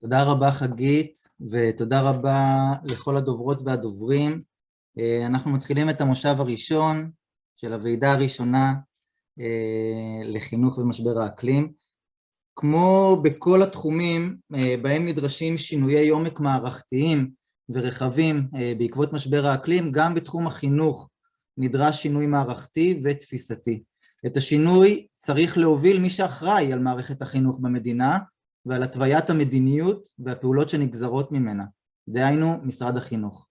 תודה רבה חגית, ותודה רבה לכל הדוברות והדוברים. אנחנו מתחילים את המושב הראשון של הוועידה הראשונה לחינוך ומשבר האקלים. כמו בכל התחומים בהם נדרשים שינויי עומק מערכתיים ורחבים בעקבות משבר האקלים, גם בתחום החינוך נדרש שינוי מערכתי ותפיסתי. את השינוי צריך להוביל מי שאחראי על מערכת החינוך במדינה, ועל התוויית המדיניות והפעולות שנגזרות ממנה, דהיינו משרד החינוך.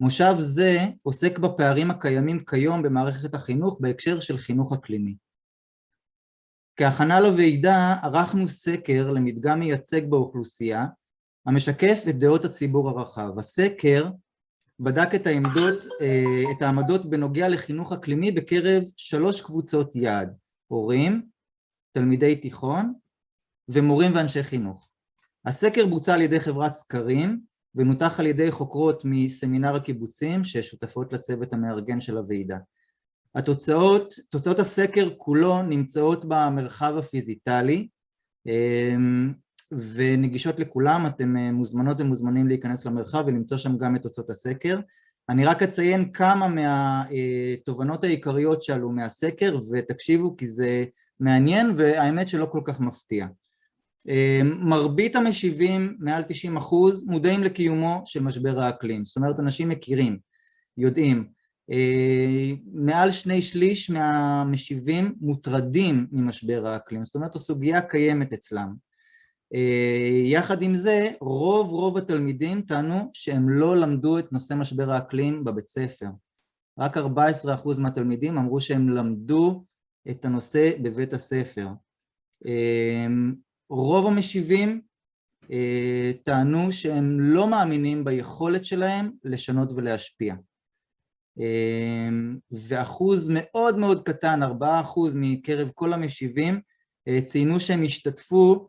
מושב זה עוסק בפערים הקיימים כיום במערכת החינוך בהקשר של חינוך אקלימי. כהכנה לוועידה ערכנו סקר למדגם מייצג באוכלוסייה, המשקף את דעות הציבור הרחב. הסקר בדק את העמדות בנוגע לחינוך אקלימי בקרב 3 קבוצות יעד, הורים, תלמידי תיכון, ומורים ואנשי חינוך. הסקר בוצע על ידי חברת סקרים ונותח על ידי חוקרות מסמינר הקיבוצים ששותפות לצוות המארגן של הוועידה. תוצאות הסקר כולו נמצאות במרחב הפיזיטלי ונגישות לכולם. אתם מוזמנות ומוזמנים להיכנס למרחב ולמצוא שם גם את תוצאות הסקר. אני רק אציין כמה מהתובנות העיקריות שעלו מהסקר ותקשיבו כי זה מעניין והאמת שלא כל כך מפתיע. מרבית המשיבים, מעל 90%, מודעים לקיומו של משבר האקלים. זאת אומרת, אנשים מכירים, יודעים. מעל 2/3 מהמשיבים מוטרדים ממשבר האקלים. זאת אומרת, הסוגיה קיימת אצלם. יחד עם זה, רוב התלמידים טענו שהם לא למדו את נושא משבר האקלים בבית ספר. רק 14% מהתלמידים אמרו שהם למדו את הנושא בבית הספר. רוב המשיבים טענו שהם לא מאמינים ביכולת שלהם לשנות ולהשפיע. ואחוז מאוד מאוד קטן, 4% מקרב כל המשיבים, ציינו שהם השתתפו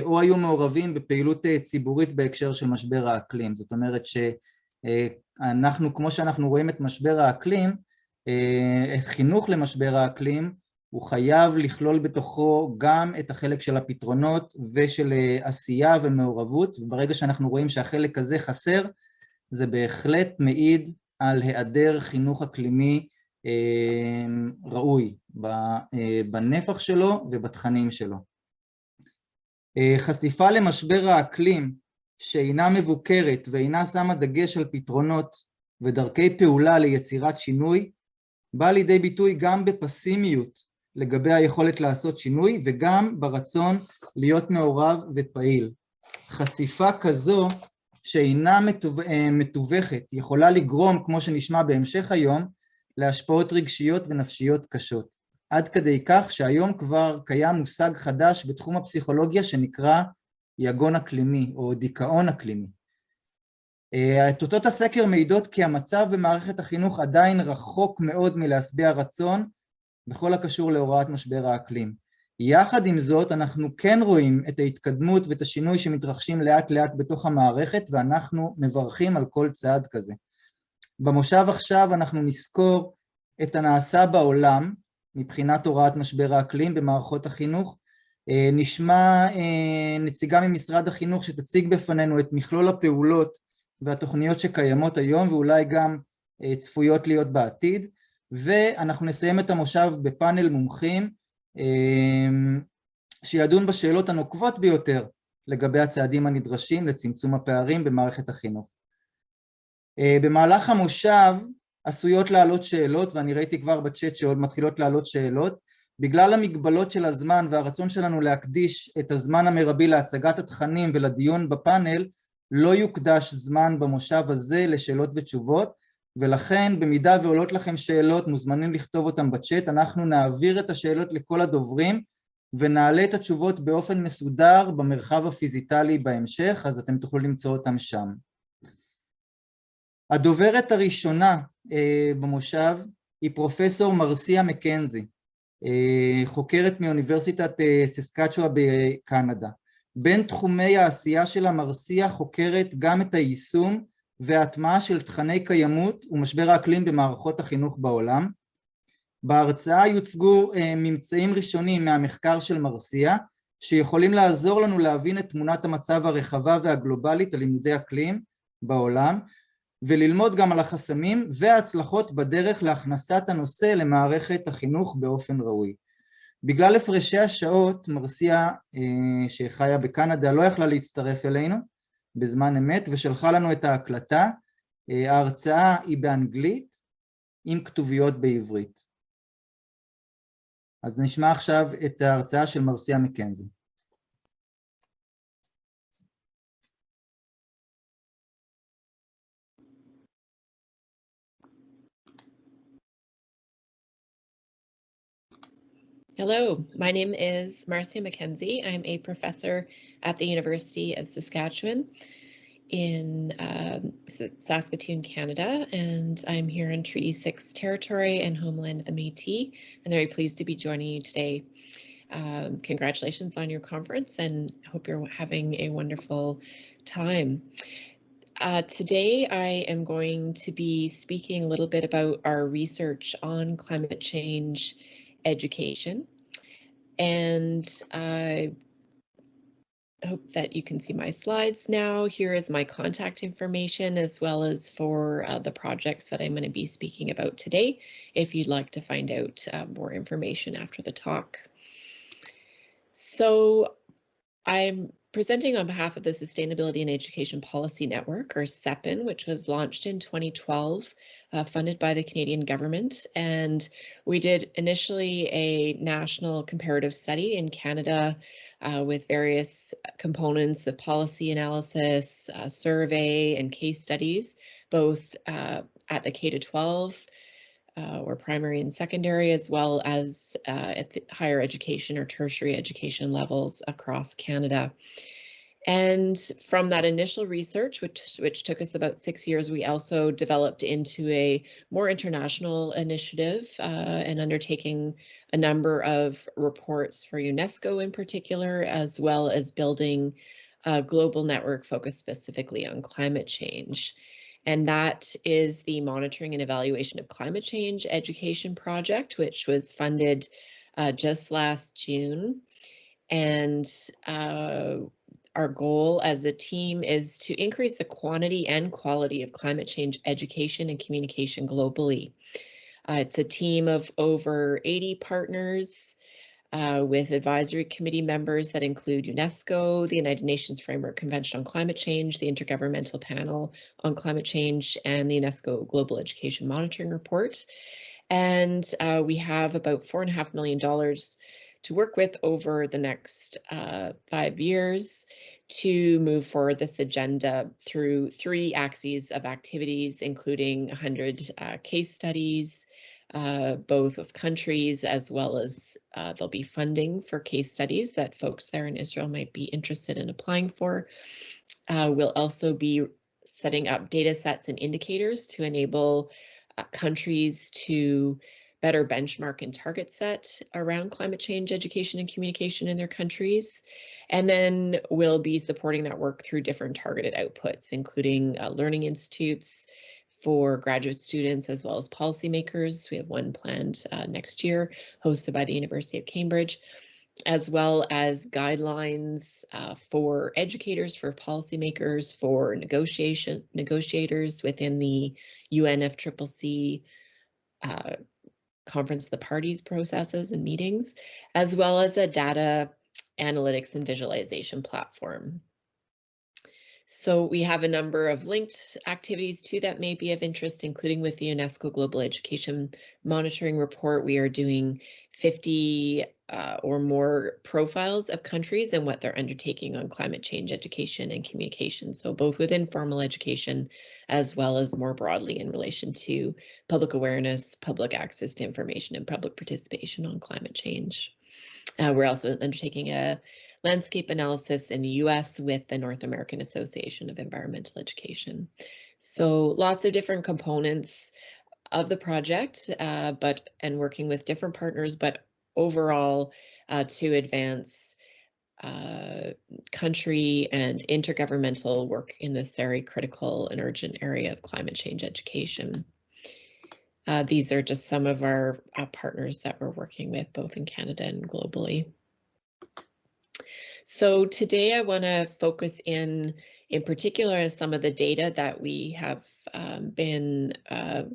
או היו מעורבים בפעילות ציבורית בהקשר של משבר האקלים. זאת אומרת שאנחנו, כמו שאנחנו רואים את משבר האקלים, את חינוך למשבר האקלים, הוא חייב לכלול בתוכו גם את החלק של הפתרונות ושל עשייה ומעורבות, וברגע שאנחנו רואים שהחלק הזה חסר, זה בהחלט מעיד על היעדר חינוך אקלימי ראוי בנפח שלו ובתכנים שלו. חשיפה למשבר האקלים שאינה מבוקרת ואינה שמה דגש על פתרונות ודרכי פעולה ליצירת שינוי, בא לידי ביטוי גם בפסימיות לגבי היכולת לעשות שינוי וגם ברצון להיות מעורב ופעיל. חשיפה כזו שאינה מתווכת יכולה לגרום, כמו שנשמע בהמשך היום, להשפעות רגשיות ונפשיות קשות. עד כדי כך שהיום כבר קיים מושג חדש בתחום הפסיכולוגיה שנקרא יגון אקלימי או דיכאון אקלימי. תוצאות הסקר מעידות כי המצב במערכת החינוך עדיין רחוק מאוד מלהשביע רצון בכל הקשור להוראת משבר האקלים. יחד עם זאת אנחנו כן רואים את ההתקדמות ואת השינוי שמתרחשים לאט לאט בתוך המערכת ואנחנו מברכים על כל צעד כזה. במושב עכשיו אנחנו נזכור את הנעשה בעולם מבחינת הוראת משבר האקלים במערכות החינוך. נשמע נציגה ממשרד החינוך שתציג בפנינו את מכלול הפעולות והתוכניות שקיימות היום ואולי גם צפויות להיות בעתיד, ואנחנו נסיים את המושב בפאנל מומחים שידון בשאלות הנוקבות ביותר לגבי הצעדים הנדרשים לצמצום הפערים במערכת החינוך. במהלך המושב עשויות לעלות שאלות, ואני ראיתי כבר בצ'אט שעוד מתחילות לעלות שאלות, בגלל המגבלות של הזמן והרצון שלנו להקדיש את הזמן המרבי להצגת התכנים ולדיון בפאנל, לא יוקדש זמן במושב הזה לשאלות ותשובות, ולכן במידה ועולות לכם שאלות מוזמנים לכתוב אותם בצ'אט, אנחנו נעביר את השאלות לכל הדוברים ונעלה את התשובות באופן מסודר במרחב הפיזיטלי בהמשך, אז אתם תוכלו למצוא אותם שם. הדוברת הראשונה במושב היא פרופסור מרסיה מקנזי, חוקרת מאוניברסיטת ססקצ'ואן בקנדה. בין תחומי העשייה שלה מרסיה חוקרת גם את היישום וההטמעה של תכני קיימות ומשבר האקלים במערכות החינוך בעולם. בהרצאה יוצגו ממצאים ראשונים מהמחקר של מרסיה, שיכולים לעזור לנו להבין את תמונת המצב הרחבה והגלובלית על לימודי אקלים בעולם, וללמוד גם על החסמים וההצלחות בדרך להכנסת הנושא למערכת החינוך באופן ראוי. בגלל הפרשי השעות, מרסיה שחיה בקנדה לא יכלה להצטרף אלינו בזמן אמת ושלחה לנו את ההקלטה. ההרצאה היא באנגלית עם כתוביות בעברית. אז נשמע עכשיו את ההרצאה של מרסיה מקנזי. Hello, my name is Mrsia McKenzie. I'm a professor at the University of Saskatchewan in Saskatoon, Canada, and I'm here in Treaty 6 territory and homeland of the Métis, and very pleased to be joining you today. Congratulations on your conference, and I hope you're having a wonderful time. Today, I am going to be speaking a little bit about our research on climate change education, and I hope that you can see my slides now. Here is my contact information as well as for the projects that I'm going to be speaking about today, if you'd like to find out more information after the talk. So I'm presenting on behalf of the Sustainability and Education Policy Network, or SEPN, which was launched in 2012, funded by the Canadian government. And we did initially a national comparative study in Canada with various components of policy analysis, survey, and case studies, both at the K-12 or primary and secondary, as well as at the higher education or tertiary education levels across Canada. And from that initial research, which took us about 6 years, we also developed into a more international initiative and undertaking a number of reports for UNESCO in particular, as well as building a global network focused specifically on climate change. And that is the Monitoring and Evaluation of Climate Change Education Project, which was funded just last June. And our goal as a team is to increase the quantity and quality of climate change education and communication globally. It's a team of over 80 partners with advisory committee members that include UNESCO, the United Nations Framework Convention on Climate Change, the Intergovernmental Panel on Climate Change, and the UNESCO Global Education Monitoring Report. And we have about $4.5 million to work with over the next 5 years to move forward this agenda through 3 axes of activities, including 100 case studies, both of countries, as well as there'll be funding for case studies that folks there in Israel might be interested in applying for. We'll also be setting up data sets and indicators to enable countries to better benchmark and target set around climate change education and communication in their countries. And then we'll be supporting that work through different targeted outputs, including learning institutes for graduate students as well as policymakers. We have one planned next year, hosted by the University of Cambridge, as well as guidelines for educators, for policymakers, for negotiators within the UNFCCC Conference of the Parties processes and meetings, as well as a data analytics and visualization platform. So we have a number of linked activities too that may be of interest, including with the UNESCO Global Education Monitoring Report. We are doing 50 or more profiles of countries and what they're undertaking on climate change education and communication. So both within formal education, as well as more broadly in relation to public awareness, public access to information, and public participation on climate change. We're also undertaking a landscape analysis in the US with the North American Association of Environmental Education. So lots of different components of the project, and working with different partners, but overall to advance country and intergovernmental work in this very critical and urgent area of climate change education. These are just some of our partners that we're working with both in Canada and globally. So today I want to focus in particular on some of the data that we have been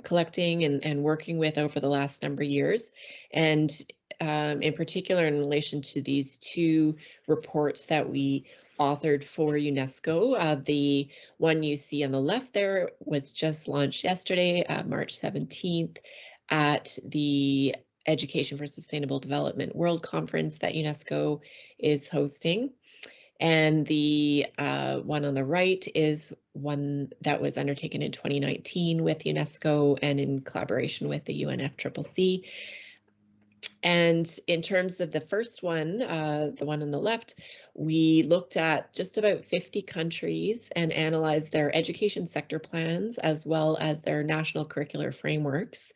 collecting and working with over the last number of years, and in particular in relation to these two reports that we authored for UNESCO. The one you see on the left there was just launched yesterday, March 17th, at the Education for Sustainable Development World Conference that UNESCO is hosting. And the one on the right is one that was undertaken in 2019 with UNESCO and in collaboration with the UNFCCC. And in terms of the first one, the one on the left, we looked at just about 50 countries and analyzed their education sector plans as well as their national curricular frameworks.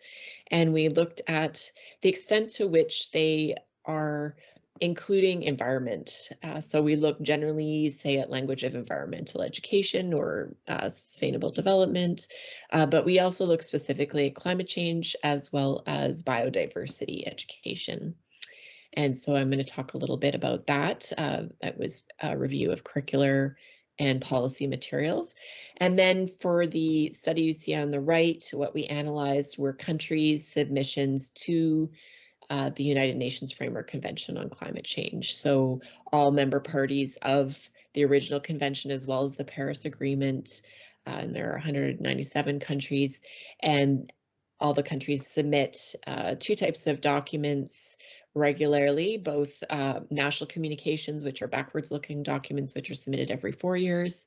And we looked at the extent to which they are including environment. So we look generally, say, at language of environmental education or sustainable development, but we also look specifically at climate change as well as biodiversity education. And so I'm going to talk a little bit about that. That was a review of curricular and policy materials. And then for the study you see on the right, what we analyzed were countries' submissions to the United Nations Framework Convention on Climate Change. So all member parties of the original convention as well as the Paris Agreement, and there are 197 countries, and all the countries submit two types of documents regularly, both national communications, which are backwards looking documents, which are submitted every 4 years,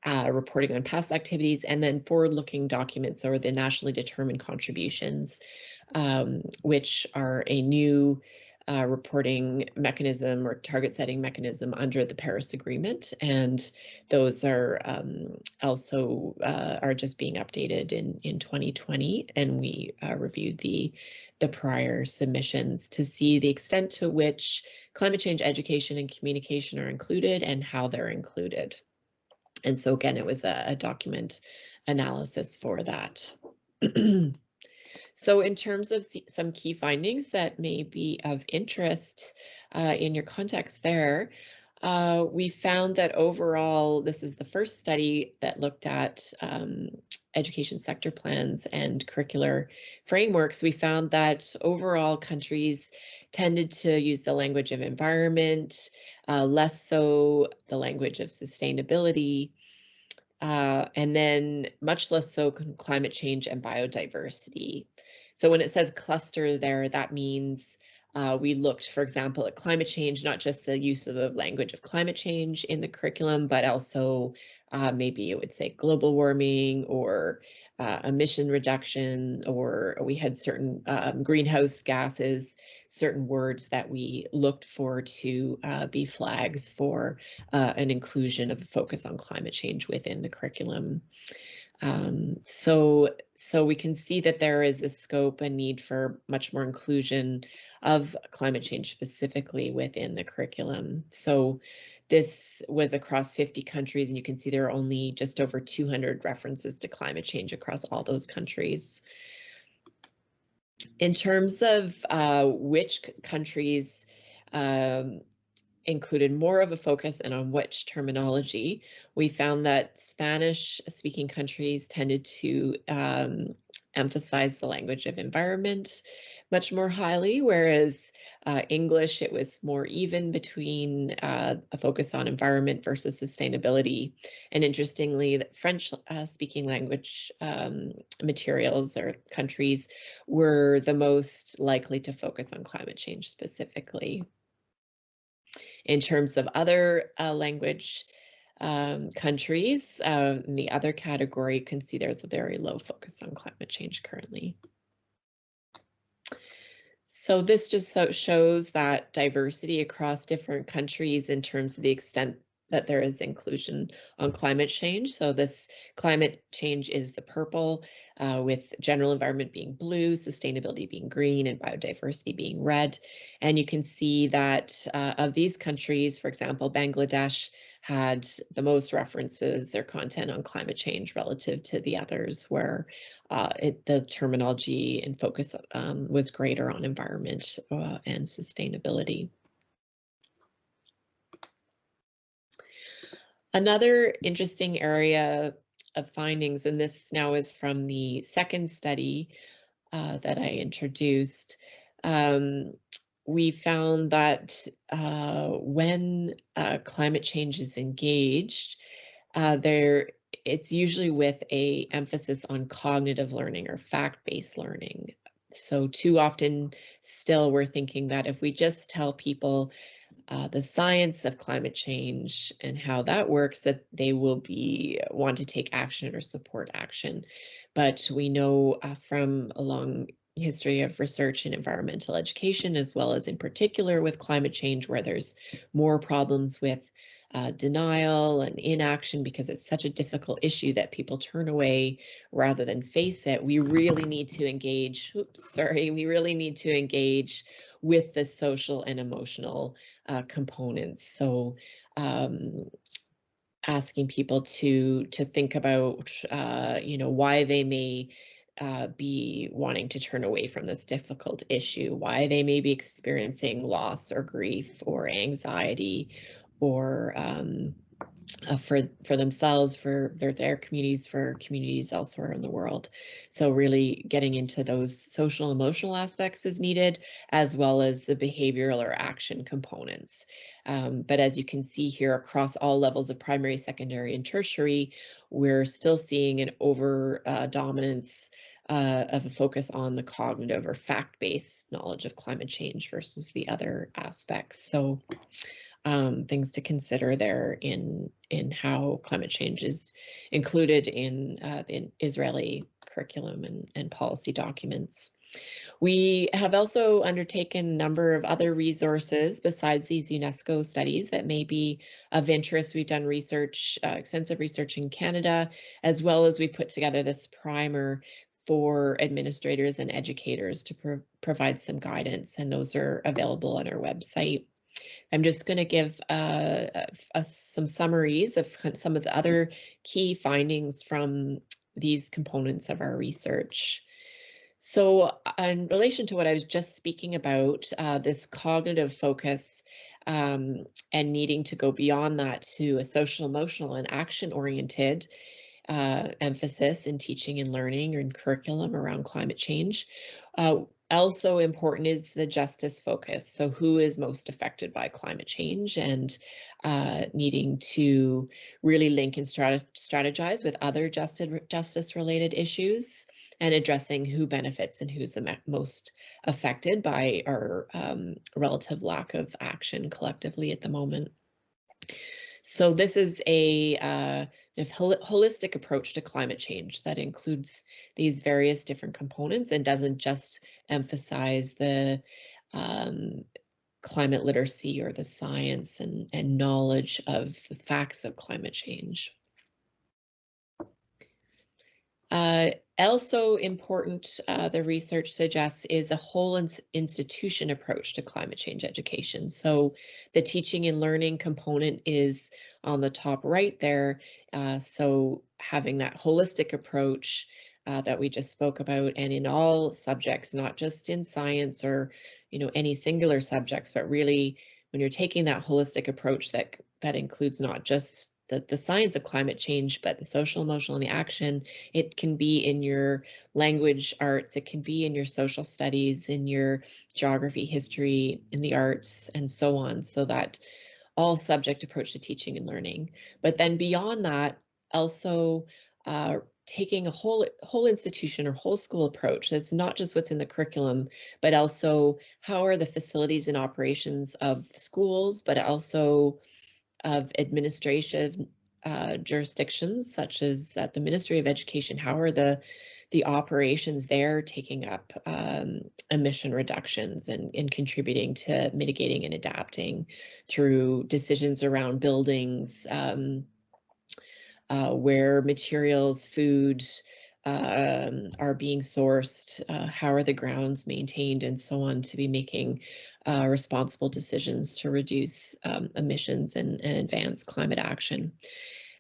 reporting on past activities, and then forward-looking documents, or the nationally determined contributions, which are a new reporting mechanism or target setting mechanism under the Paris Agreement. And those are also are just being updated in 2020. And we reviewed the prior submissions to see the extent to which climate change education and communication are included and how they're included. And so again, it was a document analysis for that. So in terms of some key findings that may be of interest in your context there, we found that overall, this is the first study that looked at education sector plans and curricular frameworks. We found that overall countries tended to use the language of environment, less so the language of sustainability, and then much less so climate change and biodiversity. So when it says cluster there, that means we looked, for example, at climate change, not just the use of the language of climate change in the curriculum, but also maybe it would say global warming or emission reduction, or we had certain greenhouse gases, certain words that we looked for to be flags for an inclusion of a focus on climate change within the curriculum. So we can see that there is a scope and need for much more inclusion of climate change specifically within the curriculum. So this was across 50 countries, and you can see there are only just over 200 references to climate change across all those countries. In terms of which countries included more of a focus and on which terminology, we found that Spanish-speaking countries tended to emphasize the language of environment much more highly, whereas English, it was more even between a focus on environment versus sustainability. And interestingly, the French-speaking language materials or countries were the most likely to focus on climate change specifically. In terms of other language countries, in the other category, you can see there's a very low focus on climate change currently. So this just shows that diversity across different countries in terms of the extent that there is inclusion on climate change. So this climate change is the purple, with general environment being blue, sustainability being green, and biodiversity being red. And you can see that of these countries, for example, Bangladesh had the most references or content on climate change relative to the others, where the terminology and focus was greater on environment and sustainability. Another interesting area of findings, and this now is from the second study that I introduced, we found that when climate change is engaged, it's usually with an emphasis on cognitive learning or fact-based learning. So too often still we're thinking that if we just tell people the science of climate change and how that works, that they will want to take action or support action. But we know from a long history of research in environmental education, as well as in particular with climate change, where there's more problems with denial and inaction because it's such a difficult issue that people turn away rather than face it. We really need to engage, we really need to engage with the social and emotional components. So asking people to think about, why they may be wanting to turn away from this difficult issue, why they may be experiencing loss or grief or anxiety, or for themselves, for their communities, for communities elsewhere in the world. So really getting into those social emotional aspects is needed, as well as the behavioral or action components. But as you can see here, across all levels of primary, secondary, and tertiary, we're still seeing an over dominance of a focus on the cognitive or fact-based knowledge of climate change versus the other aspects. So things to consider there in how climate change is included in the Israeli curriculum and policy documents. We have also undertaken a number of other resources besides these UNESCO studies that may be of interest. We've done research, extensive research in Canada, as well as we put together this primer for administrators and educators to provide some guidance, and those are available on our website. I'm just going to give some summaries of some of the other key findings from these components of our research. So in relation to what I was just speaking about, this cognitive focus and needing to go beyond that to a social, emotional, and action-oriented emphasis in teaching and learning or in curriculum around climate change. Also important is the justice focus. So who is most affected by climate change, and needing to really link and strategize with other justice-related issues, and addressing who benefits and who's the most affected by our relative lack of action collectively at the moment. So this is a holistic approach to climate change that includes these various different components and doesn't just emphasize the climate literacy or the science and knowledge of the facts of climate change. Also important, the research suggests, is a whole institution approach to climate change education. So the teaching and learning component is on the top right there. So having that holistic approach that we just spoke about, and in all subjects, not just in science or any singular subjects, but really when you're taking that holistic approach that includes not just the science of climate change, but the social, emotional, and the action. It can be in your language arts, it can be in your social studies, in your geography, history, in the arts, and so on, so that all subject approach to teaching and learning. But then beyond that, also taking a whole institution or whole school approach. That's not just what's in the curriculum, but also how are the facilities and operations of schools, but also of administrative jurisdictions, such as at the Ministry of Education. How are the operations there taking up emission reductions and contributing to mitigating and adapting through decisions around buildings, where materials, food are being sourced, how are the grounds maintained, and so on, to be making responsible decisions to reduce emissions and advance climate action.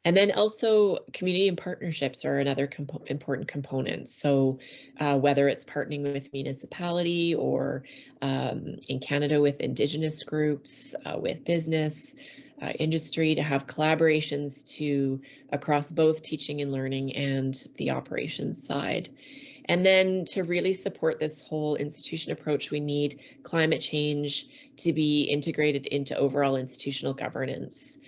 And then also community and partnerships are another important component. So whether it's partnering with municipality or in Canada with Indigenous groups, with business, industry, to have collaborations across both teaching and learning and the operations side. And then to really support this whole institution approach, we need climate change to be integrated into overall institutional governance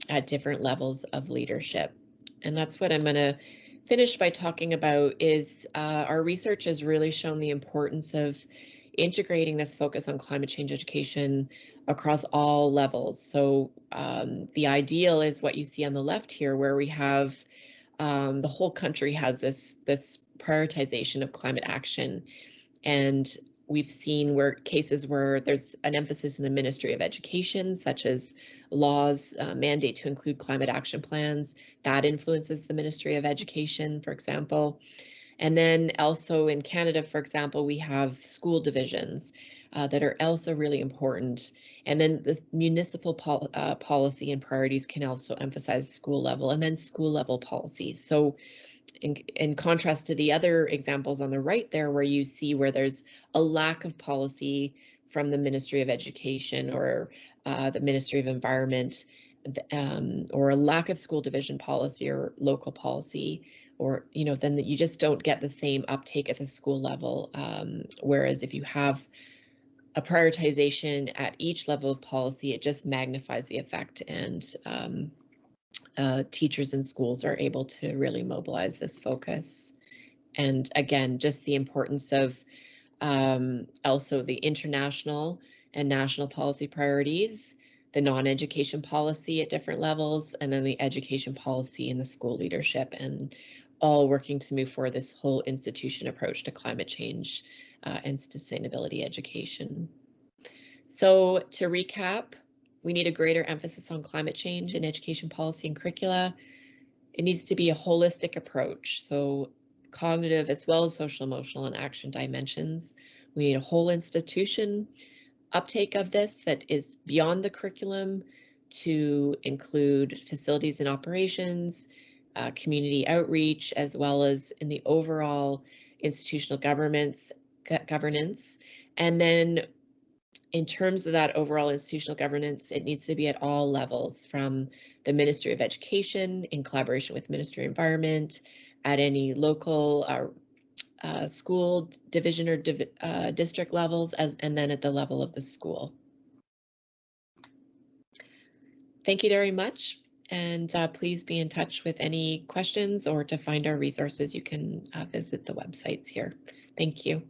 at different levels of leadership. And that's what I'm going to finish by talking about is our research has really shown the importance of integrating this focus on climate change education across all levels. So the ideal is what you see on the left here, where we have the whole country has this prioritization of climate action. And we've seen cases where there's an emphasis in the Ministry of Education, such as laws mandate to include climate action plans. That influences the Ministry of Education, for example. And then also in Canada, for example, we have school divisions that are also really important. And then the municipal policy and priorities can also emphasize school level, and then school level policies. So in contrast to the other examples on the right there, where you see where there's a lack of policy from the Ministry of Education or the Ministry of Environment, or a lack of school division policy or local policy, or then you just don't get the same uptake at the school level. Whereas if you have a prioritization at each level of policy, it just magnifies the effect, and teachers and schools are able to really mobilize this focus. And again, just the importance of also the international and national policy priorities, the non-education policy at different levels, and then the education policy and the school leadership, and all working to move forward this whole institution approach to climate change and sustainability education. So to recap, we need a greater emphasis on climate change in education policy and curricula. It needs to be a holistic approach, so cognitive as well as social, emotional, and action dimensions. We need a whole institution uptake of this that is beyond the curriculum to include facilities and operations, community outreach, as well as in the overall institutional governance. And then in terms of that overall institutional governance, it needs to be at all levels, from the Ministry of Education in collaboration with Ministry of Environment, at any local school division or district levels, and then at the level of the school. Thank you very much, and please be in touch with any questions, or to find our resources, you can visit the websites here. Thank you.